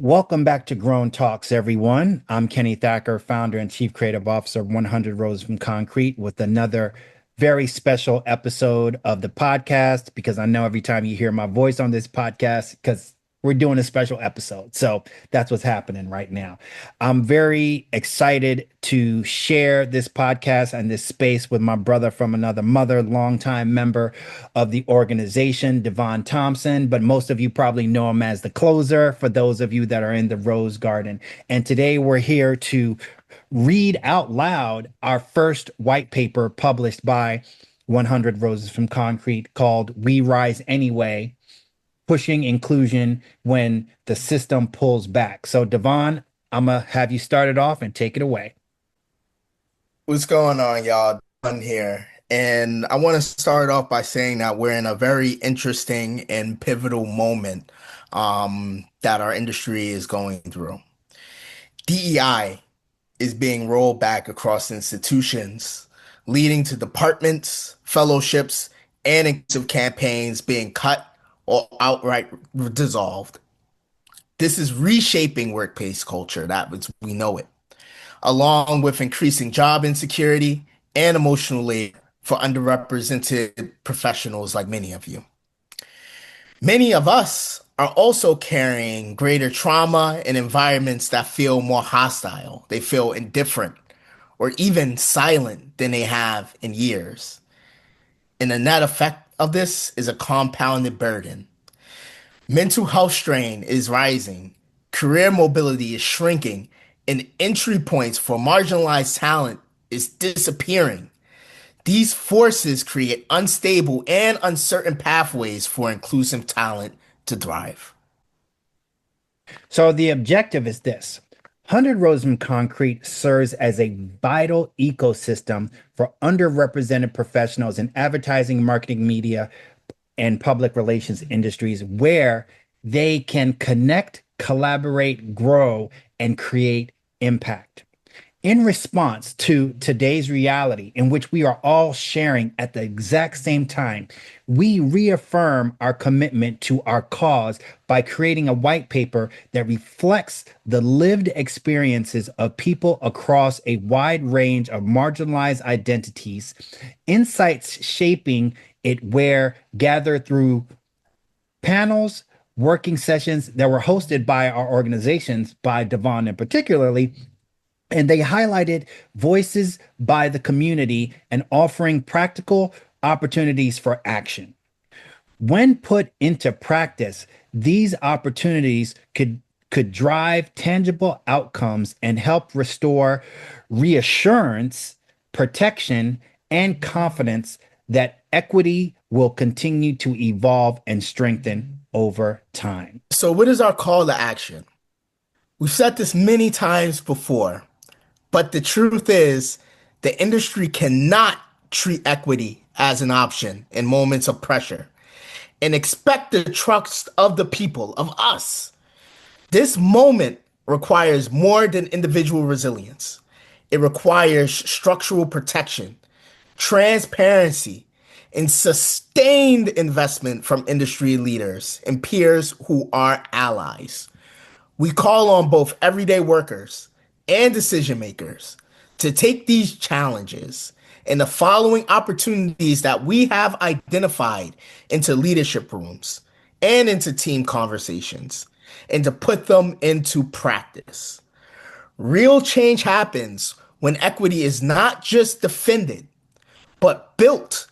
Welcome back to Grown Talks, everyone. I'm Kenny Thacker, founder and chief creative officer of 100 Roses from Concrete, with another very special episode of the podcast. Because I know every time you hear my voice on this podcast, because we're doing a special episode. So that's what's happening right now. I'm very excited to share this podcast and this space with my brother from another mother, longtime member of the organization, Devon Thompson. But most of you probably know him as the closer for those of you that are in the Rose Garden. And today we're here to read out loud our first white paper published by 100 Roses from Concrete called We Rise Anyway, pushing inclusion when the system pulls back. So, Devon, I'm going to have you start it off and take it away. What's going on, y'all? Done here. And I want to start off by saying that we're in a very interesting and pivotal moment that our industry is going through. DEI is being rolled back across institutions, leading to departments, fellowships, and inclusive campaigns being cut or outright dissolved. This is reshaping workplace culture that we know it, along with increasing job insecurity and emotional labor for underrepresented professionals like many of you. Many of us are also carrying greater trauma in environments that feel more hostile. They feel indifferent or even silent than they have in years. And the net effect of this is a compounded burden. Mental health strain is rising, career mobility is shrinking, and entry points for marginalized talent is disappearing. These forces create unstable and uncertain pathways for inclusive talent to thrive. So, the objective is this: 100 Roses Concrete serves as a vital ecosystem for underrepresented professionals in advertising, marketing, media, and public relations industries where they can connect, collaborate, grow, and create impact. In response to today's reality, in which we are all sharing at the exact same time, we reaffirm our commitment to our cause by creating a white paper that reflects the lived experiences of people across a wide range of marginalized identities, insights shaping it where gathered through panels, working sessions that were hosted by our organizations, by Devon in particularly, and they highlighted voices by the community and offering practical opportunities for action. When put into practice, these opportunities could drive tangible outcomes and help restore reassurance, protection, and confidence that equity will continue to evolve and strengthen over time. So, what is our call to action? We've said this many times before, but the truth is, the industry cannot treat equity as an option in moments of pressure and expect the trust of the people, of us. This moment requires more than individual resilience. It requires structural protection, transparency, and sustained investment from industry leaders and peers who are allies. We call on both everyday workers and decision makers to take these challenges and the following opportunities that we have identified into leadership rooms and into team conversations and to put them into practice. Real change happens when equity is not just defended, but built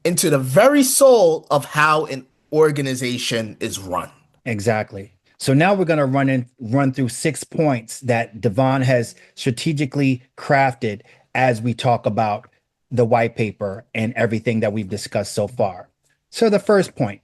into the very soul of how an organization is run. Exactly. So now we're going to run through 6 points that Devon has strategically crafted as we talk about the white paper and everything that we've discussed so far. So the first point: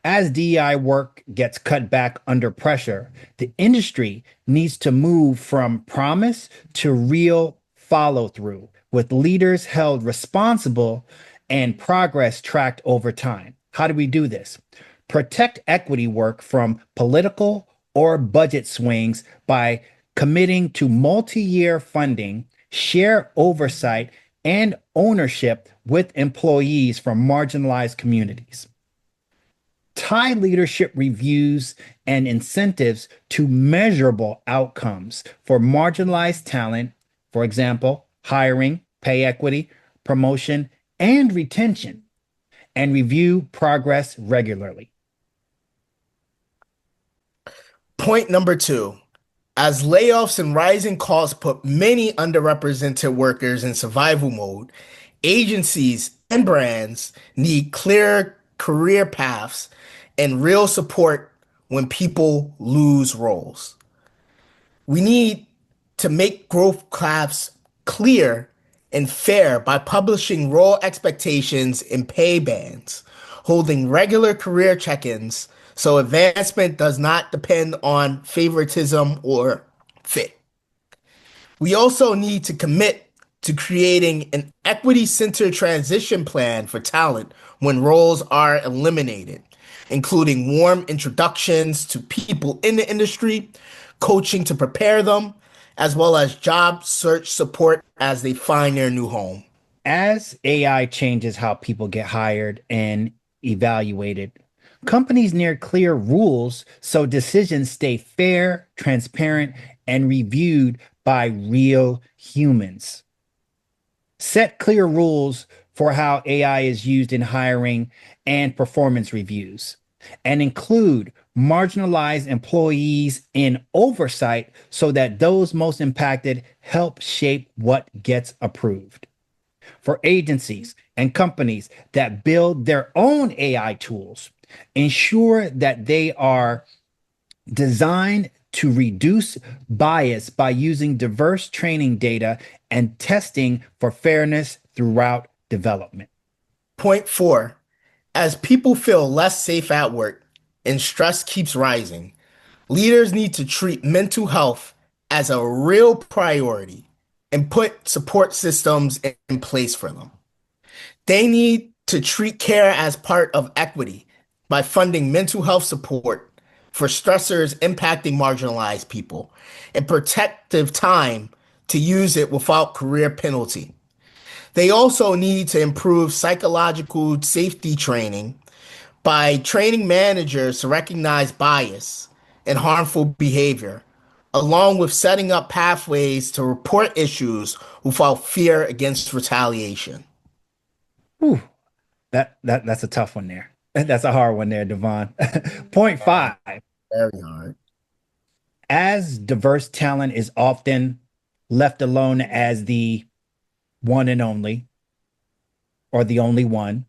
as DEI work gets cut back under pressure, the industry needs to move from promise to real follow through, with leaders held responsible and progress tracked over time. How do we do this? Protect equity work from political or budget swings by committing to multi year funding, share oversight, and ownership with employees from marginalized communities. Tie leadership reviews and incentives to measurable outcomes for marginalized talent, for example, hiring, pay equity, promotion, and retention, and review progress regularly. Point number two, as layoffs and rising costs put many underrepresented workers in survival mode, agencies and brands need clear career paths and real support when people lose roles. We need to make growth paths clear and fair by publishing role expectations and pay bands, holding regular career check-ins so advancement does not depend on favoritism or fit. We also need to commit to creating an equity-centered transition plan for talent when roles are eliminated, including warm introductions to people in the industry, coaching to prepare them, as well as job search support as they find their new home. As AI changes how people get hired and evaluated, companies need clear rules so decisions stay fair, transparent, and reviewed by real humans. Set clear rules for how AI is used in hiring and performance reviews, and include marginalized employees in oversight so that those most impacted help shape what gets approved. For agencies and companies that build their own AI tools, ensure that they are designed to reduce bias by using diverse training data and testing for fairness throughout development. Point four, as people feel less safe at work and stress keeps rising, leaders need to treat mental health as a real priority and put support systems in place for them. They need to treat care as part of equity by funding mental health support for stressors impacting marginalized people and protective time to use it without career penalty. They also need to improve psychological safety training by training managers to recognize bias and harmful behavior, along with setting up pathways to report issues without fear against retaliation. Whew, that's a tough one there. That's a hard one there, Devon. Point Hard, five. very hard. As diverse talent is often left alone as the one and only, or the only one,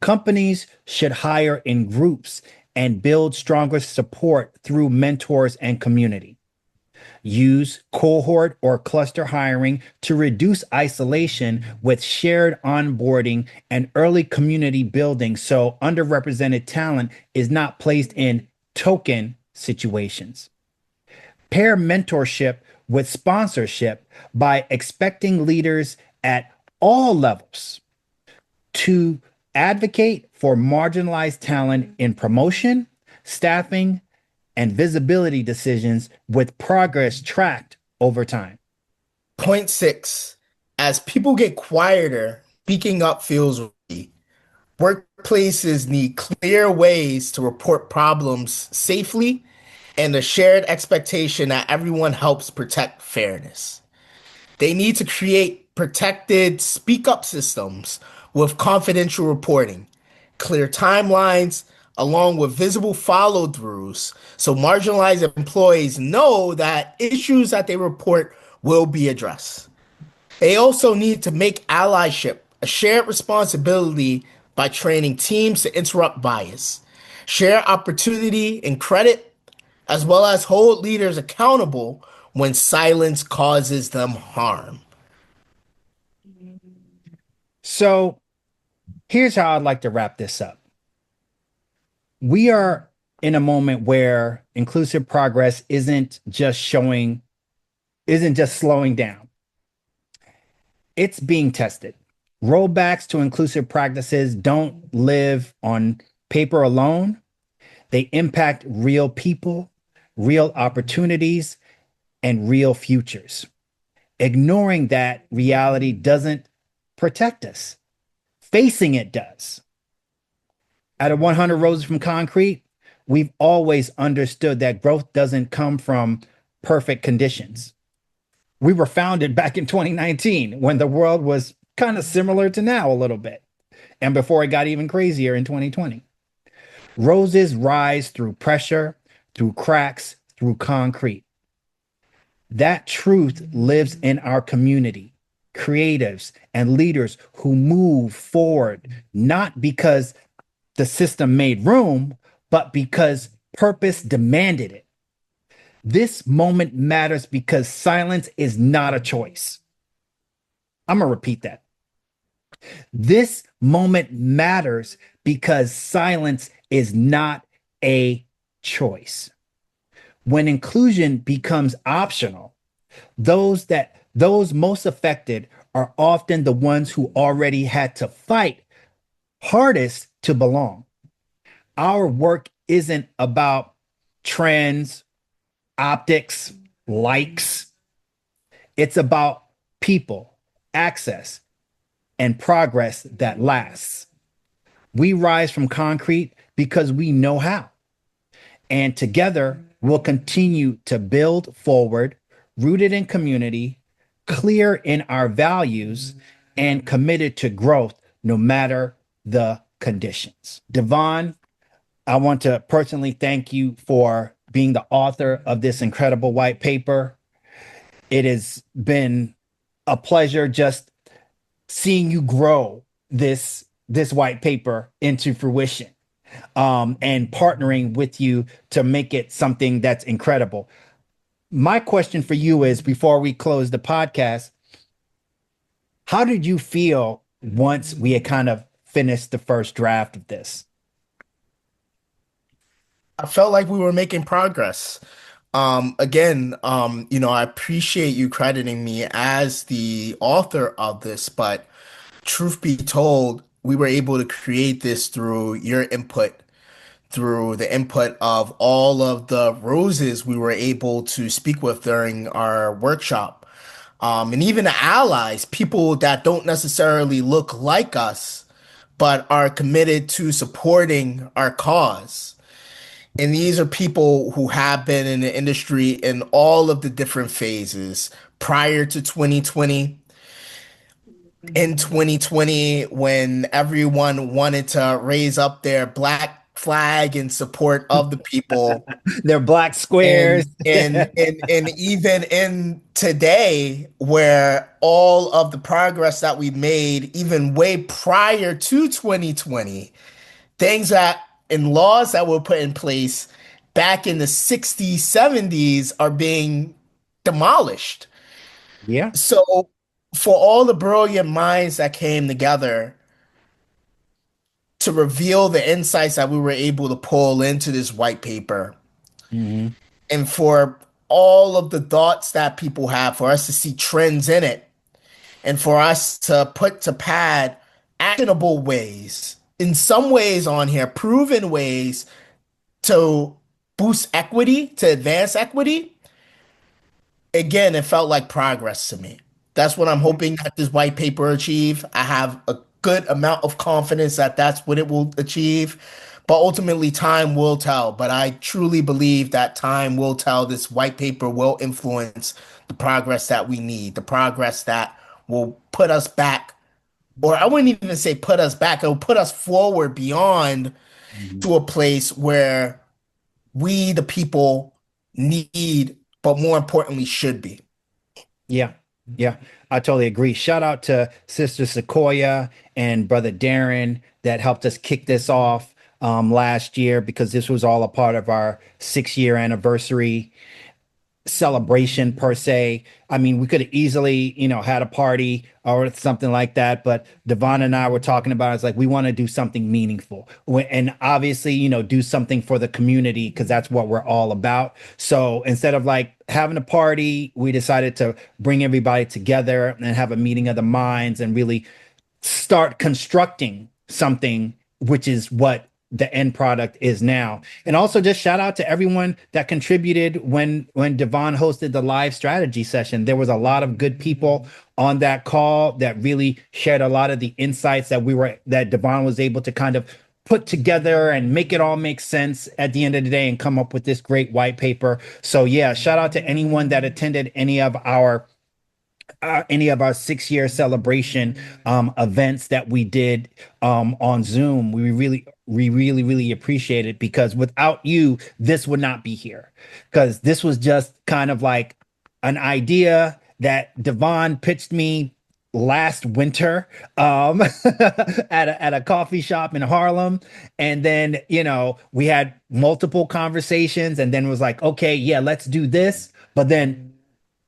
companies should hire in groups and build stronger support through mentors and community. Use cohort or cluster hiring to reduce isolation with shared onboarding and early community building so underrepresented talent is not placed in token situations. Pair mentorship with sponsorship by expecting leaders at all levels to advocate for marginalized talent in promotion, staffing, and visibility decisions with progress tracked over time. Point six, as people get quieter, speaking up feels risky. Workplaces need clear ways to report problems safely and a shared expectation that everyone helps protect fairness. They need to create protected speak up systems with confidential reporting, clear timelines, along with visible follow throughs so marginalized employees know that issues that they report will be addressed. They also need to make allyship a shared responsibility by training teams to interrupt bias, share opportunity and credit, as well as hold leaders accountable when silence causes them harm. So here's how I'd like to wrap this up. We are in a moment where inclusive progress isn't just slowing down. It's being tested. Rollbacks to inclusive practices don't live on paper alone. They impact real people, real opportunities, and real futures. Ignoring that reality doesn't protect us. Facing it does. Out of 100 roses from concrete, we've always understood that growth doesn't come from perfect conditions. We were founded back in 2019 when the world was kind of similar to now a little bit, and before it got even crazier in 2020. Roses rise through pressure, through cracks, through concrete. That truth lives in our community, creatives and leaders who move forward, not because the system made room, but because purpose demanded it. This moment matters because silence is not a choice. I'm going to repeat that. This moment matters because silence is not a choice. When inclusion becomes optional, those most affected are often the ones who already had to fight hardest to belong. Our work isn't about trends, optics, likes. It's about people, access, and progress that lasts. We rise from concrete because we know how. And together, we'll continue to build forward, rooted in community, clear in our values, and committed to growth no matter the conditions. Devon, I want to personally thank you for being the author of this incredible white paper. It has been a pleasure just seeing you grow this white paper into fruition, and partnering with you to make it something that's incredible. My question for you is, before we close the podcast, how did you feel once we had kind of finished the first draft of this? I felt like we were making progress. Again, I appreciate you crediting me as the author of this, but truth be told, we were able to create this through your input, through the input of all of the roses we were able to speak with during our workshop. And even the allies, people that don't necessarily look like us, but are committed to supporting our cause. And these are people who have been in the industry in all of the different phases prior to 2020, in 2020, when everyone wanted to raise up their black flag in support of the people. They're black squares. And even in today, where all of the progress that we made, even way prior to 2020, things that and laws that were put in place back in the 60s, 70s are being demolished. Yeah. So, for all the brilliant minds that came together to reveal the insights that we were able to pull into this white paper, Mhm. and for all of the thoughts that people have, for us to see trends in it, and for us to put to pad actionable ways, in some ways on here, proven ways to boost equity, to advance equity, again, it felt like progress to me. That's what I'm hoping that this white paper achieve. I have a good amount of confidence that that's what it will achieve. But ultimately, time will tell. But I truly believe that time will tell. This white paper will influence the progress that we need, the progress that will put us back, or I wouldn't even say put us back, it will put us forward beyond Mhm. to a place where we, the people, need, but more importantly, should be. Yeah. Yeah. I totally agree. Shout out to Sister Sequoia and Brother Darren that helped us kick this off last year, because this was all a part of our 6 year anniversary celebration per se. I mean, we could have easily, had a party or something like that, but Devon and I were talking about it's like we want to do something meaningful. And obviously, do something for the community because that's what we're all about. So instead of like having a party, we decided to bring everybody together and have a meeting of the minds and really start constructing something, which is what the end product is now. And also just shout out to everyone that contributed when Devon hosted the live strategy session. There was a lot of good people on that call that really shared a lot of the insights that Devon was able to kind of put together and make it all make sense at the end of the day and come up with this great white paper. So yeah, shout out to anyone that attended any of our 6 year celebration events that we did on Zoom. We really appreciate it, because without you, this would not be here. Because this was just kind of like an idea that Devon pitched me last winter at a coffee shop in Harlem. And then, we had multiple conversations, and then it was like, okay, yeah, let's do this. But then,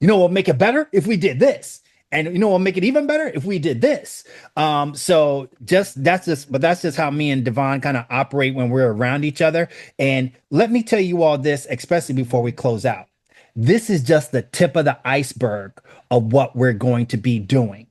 we'll make it better if we did this. And we'll make it even better if we did this. So but that's just how me and Devon kind of operate when we're around each other. And let me tell you all this, especially before we close out. This is just the tip of the iceberg of what we're going to be doing.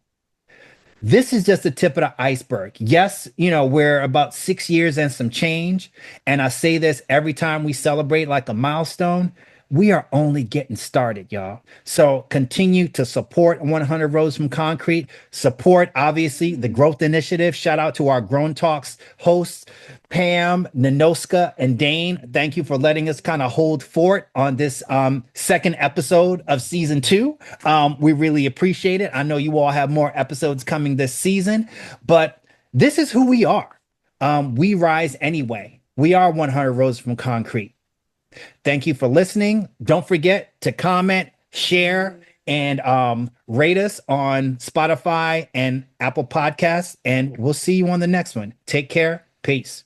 This is just the tip of the iceberg. Yes, we're about 6 years and some change. And I say this every time we celebrate like a milestone. We are only getting started, y'all. So continue to support 100 Rows from Concrete. Support, obviously, the Growth Initiative. Shout out to our Grown Talks hosts, Pam, Nanoska, and Dane. Thank you for letting us kind of hold fort on this second episode of season 2. We really appreciate it. I know you all have more episodes coming this season, but this is who we are. We rise anyway. We are 100 Rows from Concrete. Thank you for listening. Don't forget to comment, share, and rate us on Spotify and Apple Podcasts. And we'll see you on the next one. Take care. Peace.